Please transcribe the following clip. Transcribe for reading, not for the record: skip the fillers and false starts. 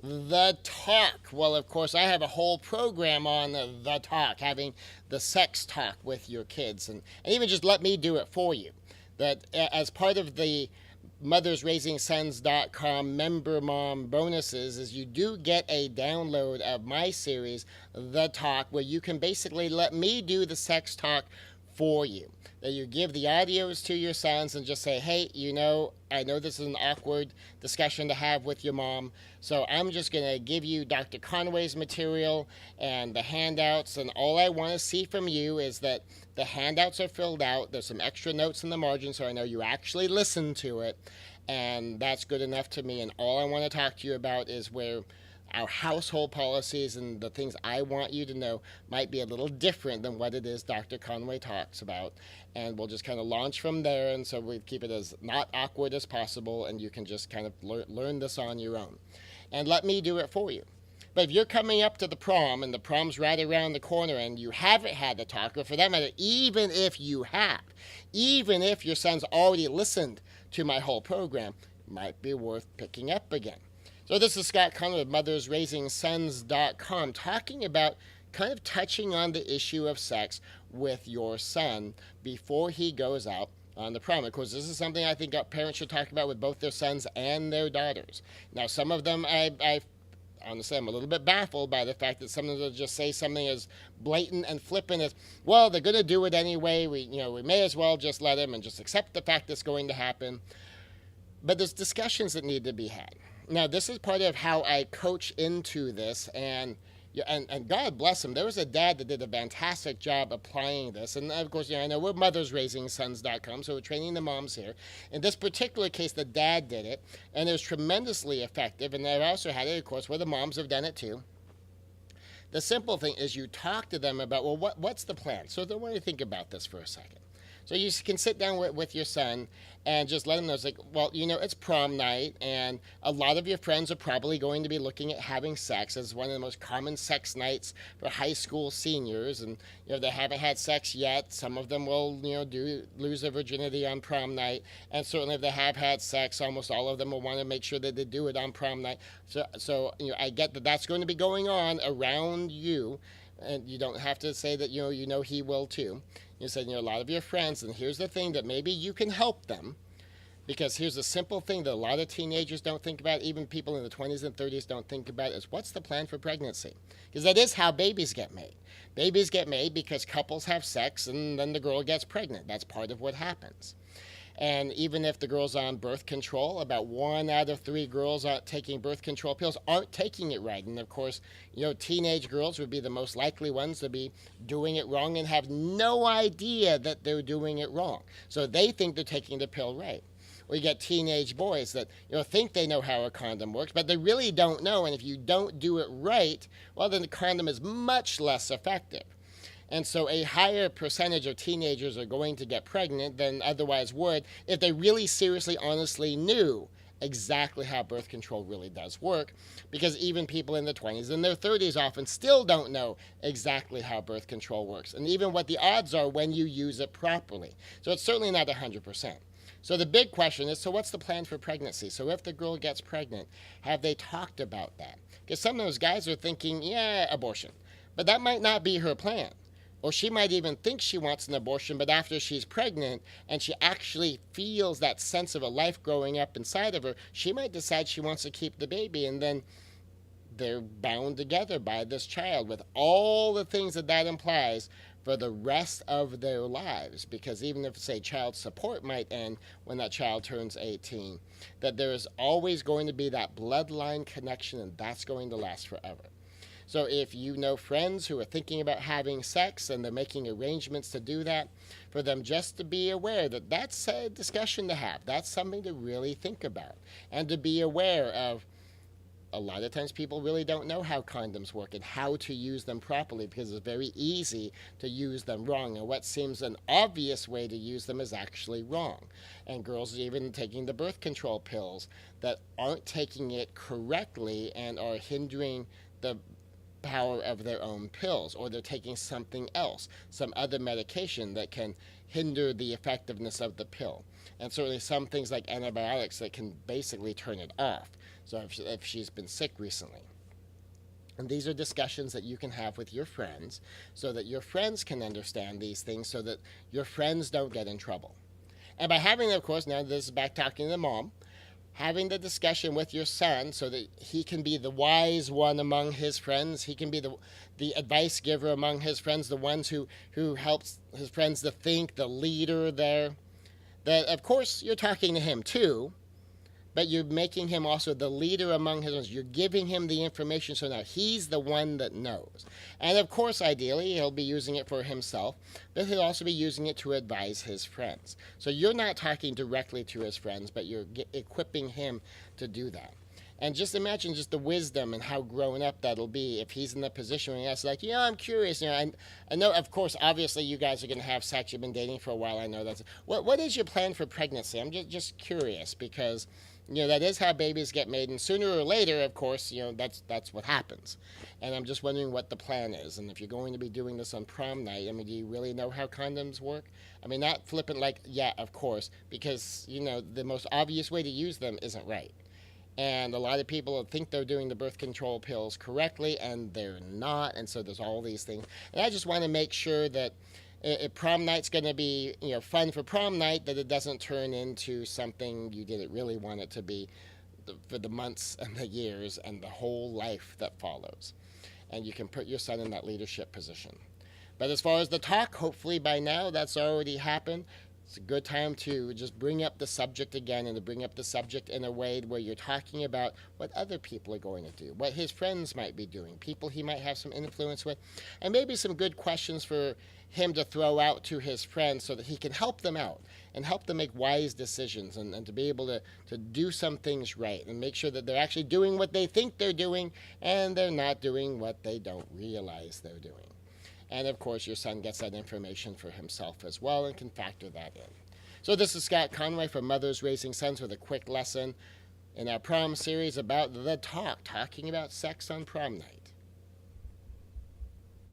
The talk. Well, of course, I have a whole program on the talk, having the sex talk with your kids, and even just let me do it for you. That as part of the mothersraisingsons.com member mom bonuses is you do get a download of my series, The Talk, where you can basically let me do the sex talk for you. That you give the audios to your sons and just say, hey, I know this is an awkward discussion to have with your mom, so I'm just going to give you Dr. Conway's material and the handouts, and all I want to see from you is that the handouts are filled out. There's some extra notes in the margin, so I know you actually listened to it, and that's good enough to me. And all I want to talk to you about is where our household policies and the things I want you to know might be a little different than what it is Dr. Conway talks about. And we'll just kind of launch from there. And so we keep it as not awkward as possible. And you can just kind of learn this on your own. And let me do it for you. But if you're coming up to the prom and the prom's right around the corner and you haven't had the talk, or for that matter, even if you have, even if your son's already listened to my whole program, it might be worth picking up again. So this is Scott Conway of mothersraisingsons.com talking about kind of touching on the issue of sex with your son before he goes out on the prom. Of course, this is something I think parents should talk about with both their sons and their daughters. Now, some of them, I honestly, I'm a little bit baffled by the fact that some of them just say something as blatant and flippant as, well, they're going to do it anyway. We may as well just let them and just accept the fact it's going to happen. But there's discussions that need to be had. Now, this is part of how I coach into this, and God bless him. There was a dad that did a fantastic job applying this. And of course, I know we're mothersraisingsons.com, so we're training the moms here. In this particular case, the dad did it, and it was tremendously effective. And I've also had it, of course, where the moms have done it too. The simple thing is you talk to them about, well, what's the plan? So they want to think about this for a second. So you can sit down with your son and just let him know, it's like, well, it's prom night, and a lot of your friends are probably going to be looking at having sex as one of the most common sex nights for high school seniors. And, they haven't had sex yet. Some of them will, lose their virginity on prom night. And certainly if they have had sex, almost all of them will want to make sure that they do it on prom night. So I get that that's going to be going on around you. And you don't have to say that, he will too. You said, a lot of your friends, and here's the thing that maybe you can help them, because here's a simple thing that a lot of teenagers don't think about, even people in the 20s and 30s don't think about, is what's the plan for pregnancy? Because that is how babies get made. Babies get made because couples have sex and then the girl gets pregnant. That's part of what happens. And even if the girl's on birth control, about 1 out of 3 girls taking birth control pills aren't taking it right. And of course, teenage girls would be the most likely ones to be doing it wrong and have no idea that they're doing it wrong. So they think they're taking the pill right. Or you get teenage boys that think they know how a condom works, but they really don't know. And if you don't do it right, well, then the condom is much less effective. And so a higher percentage of teenagers are going to get pregnant than otherwise would if they really seriously, honestly knew exactly how birth control really does work, because even people in their 20s and their 30s often still don't know exactly how birth control works, and even what the odds are when you use it properly. So it's certainly not 100%. So the big question is, so what's the plan for pregnancy? So if the girl gets pregnant, have they talked about that? Because some of those guys are thinking, yeah, abortion. But that might not be her plan. Or she might even think she wants an abortion, but after she's pregnant and she actually feels that sense of a life growing up inside of her, she might decide she wants to keep the baby, and then they're bound together by this child with all the things that implies for the rest of their lives. Because even if, say, child support might end when that child turns 18, that there is always going to be that bloodline connection, and that's going to last forever. So if you know friends who are thinking about having sex and they're making arrangements to do that, for them just to be aware that that's a discussion to have. That's something to really think about. And to be aware of, a lot of times people really don't know how condoms work and how to use them properly, because it's very easy to use them wrong. And what seems an obvious way to use them is actually wrong. And girls are even taking the birth control pills that aren't taking it correctly and are hindering the power of their own pills, or they're taking something else, some other medication that can hinder the effectiveness of the pill. And certainly some things like antibiotics that can basically turn it off. So if she's been sick recently. And these are discussions that you can have with your friends so that your friends can understand these things so that your friends don't get in trouble. And by having, of course, now this is back talking to the mom, having the discussion with your son so that he can be the wise one among his friends. He can be the advice giver among his friends, the ones who helps his friends to think, the leader there. That, of course, you're talking to him too, but you're making him also the leader among his ones. You're giving him the information so now he's the one that knows. And of course, ideally, he'll be using it for himself, but he'll also be using it to advise his friends. So you're not talking directly to his friends, but you're equipping him to do that. And just imagine just the wisdom and how grown up that'll be if he's in the position where he's like, I'm curious. I know, of course, obviously you guys are going to have sex. You've been dating for a while. I know that's. What is your plan for pregnancy? I'm just curious because that is how babies get made, and sooner or later, of course, that's what happens. And I'm just wondering what the plan is, and if you're going to be doing this on prom night, do you really know how condoms work? Not flippant like, yeah, of course, because, the most obvious way to use them isn't right. And a lot of people think they're doing the birth control pills correctly, and they're not, and so there's all these things. And I just want to make sure that if prom night's going to be fun for prom night, that it doesn't turn into something you didn't really want it to be for the months and the years and the whole life that follows. And you can put your son in that leadership position. But as far as the talk, hopefully by now that's already happened. It's a good time to just bring up the subject again, and to bring up the subject in a way where you're talking about what other people are going to do, what his friends might be doing, people he might have some influence with, and maybe some good questions for him to throw out to his friends so that he can help them out and help them make wise decisions and to be able to do some things right and make sure that they're actually doing what they think they're doing and they're not doing what they don't realize they're doing. And of course, your son gets that information for himself as well and can factor that in. So this is Scott Conway from Mothers Raising Sons with a quick lesson in our prom series about the talking about sex on prom night.